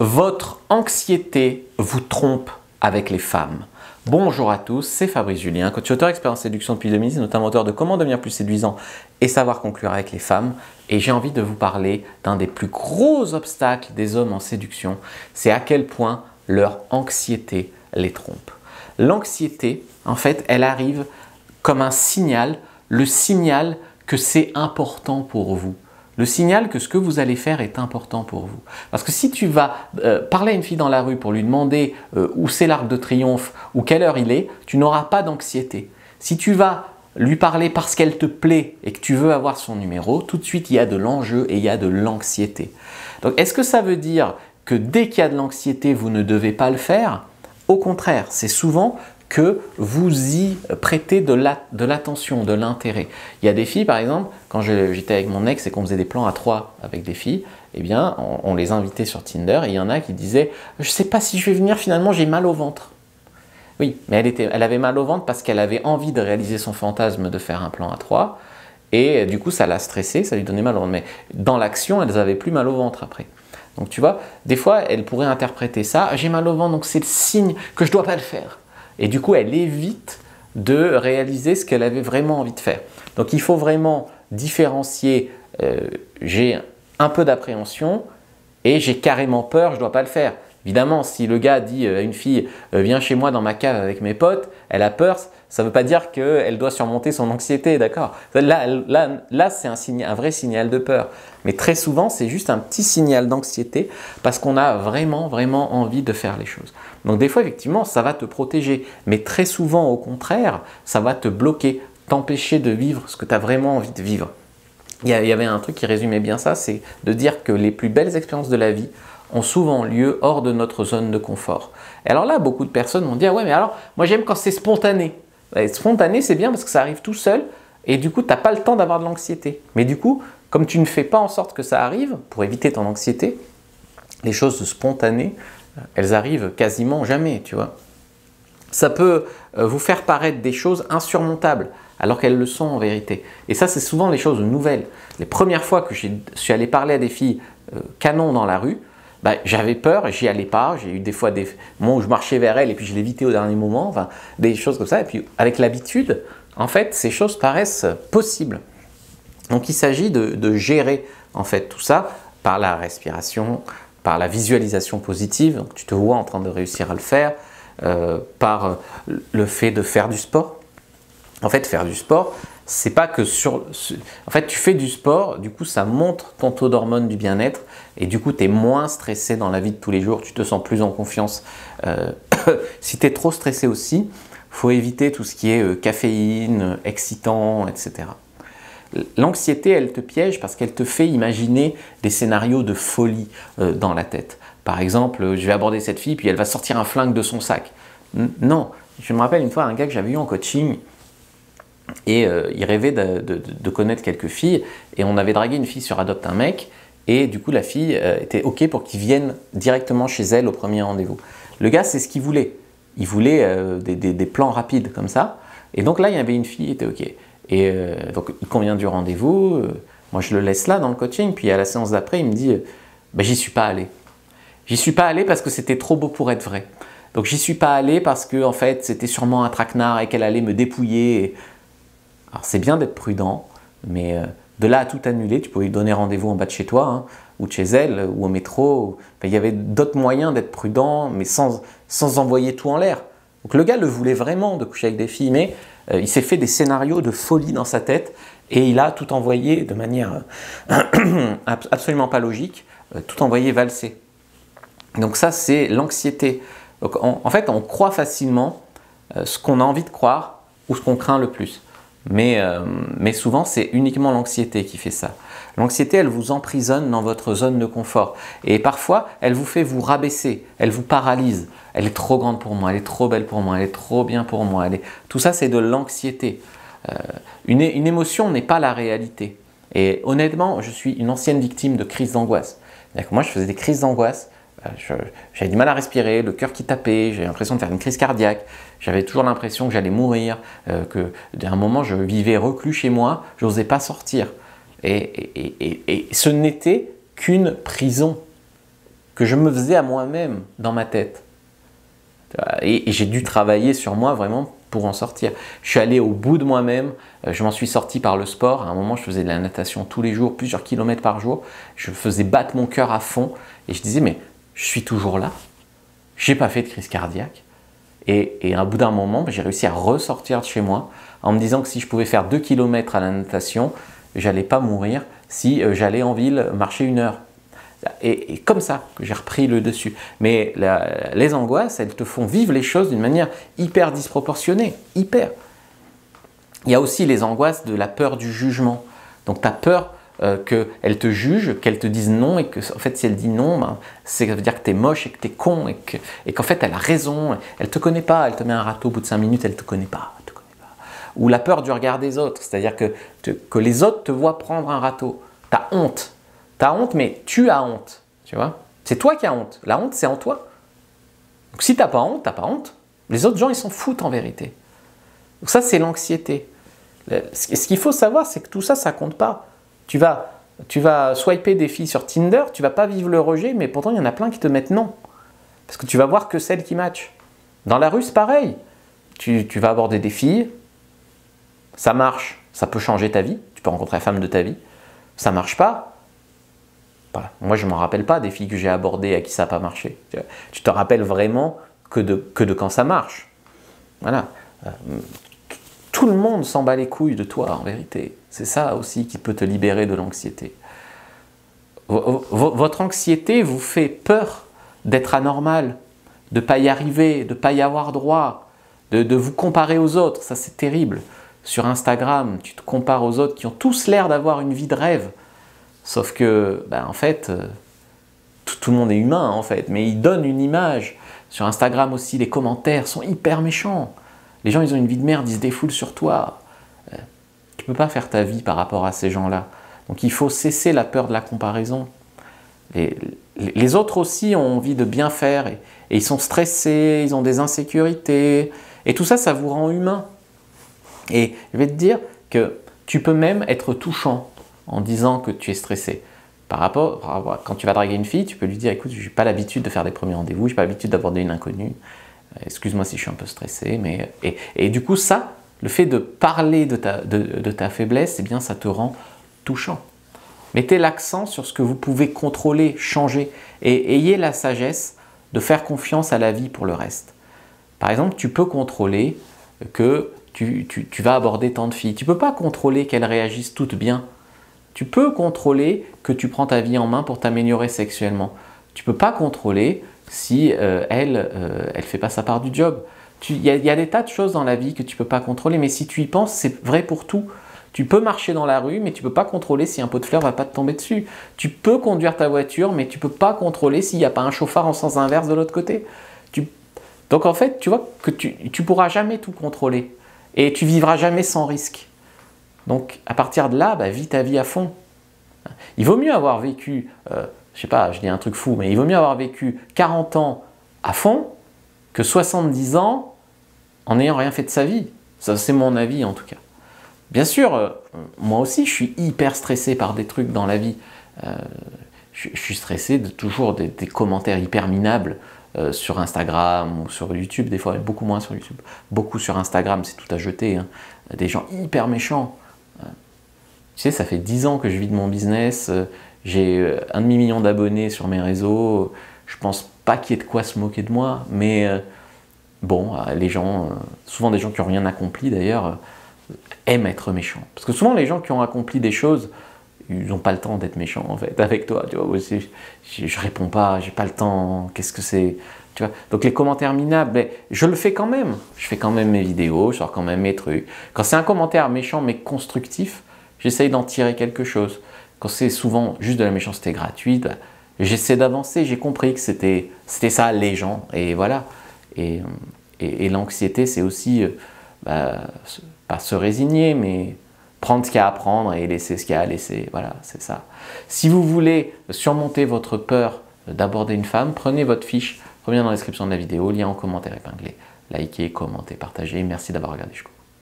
Votre anxiété vous trompe avec les femmes. Bonjour à tous, c'est Fabrice Julien, coach auteur expert en séduction depuis 2010, notamment auteur de Comment devenir plus séduisant et savoir conclure avec les femmes. Et j'ai envie de vous parler d'un des plus gros obstacles des hommes en séduction, c'est à quel point leur anxiété les trompe. L'anxiété, en fait, elle arrive comme un signal, le signal que c'est important pour vous. Le signal que ce que vous allez faire est important pour vous. Parce que si tu vas parler à une fille dans la rue pour lui demander où c'est l'Arc de Triomphe ou quelle heure il est, tu n'auras pas d'anxiété. Si tu vas lui parler parce qu'elle te plaît et que tu veux avoir son numéro, tout de suite il y a de l'enjeu et il y a de l'anxiété. Donc est-ce que ça veut dire que dès qu'il y a de l'anxiété, vous ne devez pas le faire? Au contraire, c'est souvent que vous y prêtez de l'attention, de l'intérêt. Il y a des filles, par exemple, quand j'étais avec mon ex et qu'on faisait des plans à 3 avec des filles, eh bien, on les invitait sur Tinder et il y en a qui disaient « Je ne sais pas si je vais venir, finalement, j'ai mal au ventre ». Oui, mais elle avait mal au ventre parce qu'elle avait envie de réaliser son fantasme de faire un plan à 3 et du coup, ça l'a stressée, ça lui donnait mal au ventre. Mais dans l'action, elles n'avaient plus mal au ventre après. Donc, tu vois, des fois, elle pourrait interpréter ça « J'ai mal au ventre, donc c'est le signe que je ne dois pas le faire ». Et du coup, elle évite de réaliser ce qu'elle avait vraiment envie de faire. Donc, il faut vraiment différencier j'ai un peu d'appréhension et j'ai carrément peur, je ne dois pas le faire. Évidemment, si le gars dit à une fille « Viens chez moi dans ma cave avec mes potes », elle a peur, ça ne veut pas dire qu'elle doit surmonter son anxiété, d'accord? Là c'est un vrai signal de peur. Mais très souvent, c'est juste un petit signal d'anxiété parce qu'on a vraiment envie de faire les choses. Donc des fois, effectivement, ça va te protéger. Mais très souvent, au contraire, ça va te bloquer, t'empêcher de vivre ce que tu as vraiment envie de vivre. Il y avait un truc qui résumait bien ça, c'est de dire que les plus belles expériences de la vie ont souvent lieu hors de notre zone de confort. Et alors là, beaucoup de personnes vont dire « Ouais, mais alors, moi j'aime quand c'est spontané ». Spontané, c'est bien parce que ça arrive tout seul et du coup, tu n'as pas le temps d'avoir de l'anxiété. Mais du coup, comme tu ne fais pas en sorte que ça arrive, pour éviter ton anxiété, les choses spontanées, elles arrivent quasiment jamais, tu vois. Ça peut vous faire paraître des choses insurmontables, alors qu'elles le sont en vérité. Et ça, c'est souvent les choses nouvelles. Les premières fois que je suis allé parler à des filles canon dans la rue, bah, j'avais peur et j'y allais pas. J'ai eu des fois des moments où je marchais vers elles et puis je l'évitais au dernier moment, enfin, des choses comme ça. Et puis avec l'habitude, en fait, ces choses paraissent possibles. Donc il s'agit de gérer en fait tout ça par la respiration, par la visualisation positive. Donc tu te vois en train de réussir à le faire, par le fait de faire du sport. En fait, faire du sport, c'est pas que en fait, tu fais du sport, du coup, ça monte ton taux d'hormones du bien-être et du coup, tu es moins stressé dans la vie de tous les jours, tu te sens plus en confiance. Si tu es trop stressé aussi, il faut éviter tout ce qui est caféine, excitant, etc. L'anxiété, elle te piège parce qu'elle te fait imaginer des scénarios de folie dans la tête. Par exemple, je vais aborder cette fille, puis elle va sortir un flingue de son sac. Non, je me rappelle une fois un gars que j'avais eu en coaching, et il rêvait de connaître quelques filles et on avait dragué une fille sur Adopte un mec et du coup la fille était ok pour qu'il vienne directement chez elle au premier rendez-vous. Le gars, c'est ce qu'il voulait. Il voulait des plans rapides comme ça et donc là il y avait une fille qui était ok. Et donc il convient du rendez-vous, moi je le laisse là dans le coaching, puis à la séance d'après il me dit bah, j'y suis pas allé. J'y suis pas allé parce que c'était trop beau pour être vrai. Donc j'y suis pas allé parce que en fait c'était sûrement un traquenard et qu'elle allait me dépouiller. Alors c'est bien d'être prudent, mais de là à tout annuler, tu pouvais lui donner rendez-vous en bas de chez toi, hein, ou de chez elle, ou au métro. Enfin, il y avait d'autres moyens d'être prudent, mais sans envoyer tout en l'air. Donc le gars le voulait vraiment de coucher avec des filles, mais il s'est fait des scénarios de folie dans sa tête et il a tout envoyé de manière absolument pas logique, tout envoyé valser. Donc ça, c'est l'anxiété. En fait, on croit facilement ce qu'on a envie de croire ou ce qu'on craint le plus. Mais souvent, c'est uniquement l'anxiété qui fait ça. L'anxiété, elle vous emprisonne dans votre zone de confort. Et parfois, elle vous fait vous rabaisser, elle vous paralyse. Elle est trop grande pour moi, elle est trop belle pour moi, elle est trop bien pour moi. Tout ça, c'est de l'anxiété. Une émotion n'est pas la réalité. Et honnêtement, je suis une ancienne victime de crises d'angoisse. Moi, je faisais des crises d'angoisse. J'avais du mal à respirer, le cœur qui tapait, j'avais l'impression de faire une crise cardiaque, j'avais toujours l'impression que j'allais mourir, que d'un moment je vivais reclus chez moi, je n'osais pas sortir. Et ce n'était qu'une prison que je me faisais à moi-même dans ma tête. Et j'ai dû travailler sur moi vraiment pour en sortir. Je suis allé au bout de moi-même, je m'en suis sorti par le sport. À un moment, je faisais de la natation tous les jours, plusieurs kilomètres par jour. Je faisais battre mon cœur à fond et je disais, mais je suis toujours là. Je n'ai pas fait de crise cardiaque. Et à bout d'un moment, j'ai réussi à ressortir de chez moi en me disant que si je pouvais faire 2 kilomètres à la natation, j'allais pas mourir si j'allais en ville marcher 1 heure. Et comme ça que j'ai repris le dessus. Mais les angoisses, elles te font vivre les choses d'une manière hyper disproportionnée, hyper. Il y a aussi les angoisses de la peur du jugement. Donc tu as peur qu'elle te juge, qu'elle te dise non, et que en fait si elle dit non, ben, ça veut dire que tu es moche et que tu es con, et qu'en fait elle a raison, elle ne te connaît pas, elle te met un râteau au bout de 5 minutes, elle ne te connaît pas. Ou la peur du regard des autres, c'est-à-dire que les autres te voient prendre un râteau. Tu as honte. Tu as honte, mais tu as honte. Tu vois? C'est toi qui as honte. La honte, c'est en toi. Donc si tu n'as pas honte, tu n'as pas honte. Les autres gens, ils s'en foutent en vérité. Donc ça, c'est l'anxiété. Ce qu'il faut savoir, c'est que tout ça, ça ne compte pas. Tu vas swiper des filles sur Tinder, tu ne vas pas vivre le rejet, mais pourtant, il y en a plein qui te mettent non. Parce que tu vas voir que celles qui matchent. Dans la rue, c'est pareil. Tu vas aborder des filles, ça marche, ça peut changer ta vie. Tu peux rencontrer la femme de ta vie. Ça ne marche pas. Voilà. Moi, je ne m'en rappelle pas des filles que j'ai abordées à qui ça n'a pas marché. Tu te rappelles vraiment que de quand ça marche. Voilà. Tout le monde s'en bat les couilles de toi, en vérité. C'est ça aussi qui peut te libérer de l'anxiété. Votre anxiété vous fait peur d'être anormal, de ne pas y arriver, de ne pas y avoir droit, de vous comparer aux autres. Ça, c'est terrible. Sur Instagram, tu te compares aux autres qui ont tous l'air d'avoir une vie de rêve. Sauf que, ben, en fait, tout le monde est humain, en fait, mais ils donnent une image. Sur Instagram aussi, les commentaires sont hyper méchants. Les gens, ils ont une vie de merde, ils se défoulent sur toi. Tu ne peux pas faire ta vie par rapport à ces gens-là. Donc il faut cesser la peur de la comparaison. Les autres aussi ont envie de bien faire et ils sont stressés, ils ont des insécurités. Et tout ça, ça vous rend humain. Et je vais te dire que tu peux même être touchant en disant que tu es stressé. Par rapport, quand tu vas draguer une fille, tu peux lui dire, écoute, je n'ai pas l'habitude de faire des premiers rendez-vous, je n'ai pas l'habitude d'aborder une inconnue. Excuse-moi si je suis un peu stressé. Mais... Et du coup, ça, le fait de parler de ta faiblesse, eh bien, ça te rend touchant. Mettez l'accent sur ce que vous pouvez contrôler, changer. Et ayez la sagesse de faire confiance à la vie pour le reste. Par exemple, tu peux contrôler que tu vas aborder tant de filles. Tu ne peux pas contrôler qu'elles réagissent toutes bien. Tu peux contrôler que tu prends ta vie en main pour t'améliorer sexuellement. Tu ne peux pas contrôler si elle fait pas sa part du job. Il y a des tas de choses dans la vie que tu ne peux pas contrôler, mais si tu y penses, c'est vrai pour tout. Tu peux marcher dans la rue, mais tu ne peux pas contrôler si un pot de fleurs ne va pas te tomber dessus. Tu peux conduire ta voiture, mais tu ne peux pas contrôler s'il n'y a pas un chauffard en sens inverse de l'autre côté. Donc en fait, tu vois que tu ne pourras jamais tout contrôler. Et tu vivras jamais sans risque. Donc à partir de là, vis ta vie à fond. Il vaut mieux avoir vécu, je sais pas, je dis un truc fou, mais il vaut mieux avoir vécu 40 ans à fond que 70 ans en n'ayant rien fait de sa vie. Ça, c'est mon avis en tout cas. Bien sûr, moi aussi, je suis hyper stressé par des trucs dans la vie. Je suis stressé de toujours des commentaires hyper minables sur Instagram ou sur YouTube, des fois beaucoup moins sur YouTube. Beaucoup sur Instagram, c'est tout à jeter. Hein. Des gens hyper méchants. Tu sais, ça fait 10 ans que je vis de mon business. J'ai 1,5 million d'abonnés sur mes réseaux. Je pense pas qu'il y ait de quoi se moquer de moi. Mais bon, les gens, souvent des gens qui n'ont rien accompli d'ailleurs, aiment être méchants. Parce que souvent les gens qui ont accompli des choses, ils n'ont pas le temps d'être méchants en fait avec toi. Tu vois, aussi, je réponds pas, j'ai pas le temps, qu'est-ce que c'est, tu vois. Donc les commentaires minables, je le fais quand même. Je fais quand même mes vidéos, je sors quand même mes trucs. Quand c'est un commentaire méchant mais constructif, j'essaye d'en tirer quelque chose. Quand c'est souvent juste de la méchanceté gratuite, j'essaie d'avancer. J'ai compris que c'était ça les gens et voilà. Et l'anxiété, c'est aussi pas se résigner, mais prendre ce qu'il y a à prendre et laisser ce qu'il y a à laisser. Voilà, c'est ça. Si vous voulez surmonter votre peur d'aborder une femme, prenez votre fiche, revenez dans la description de la vidéo, lien en commentaire épinglé. Likez, commentez, partagez. Merci d'avoir regardé jusqu'au bout.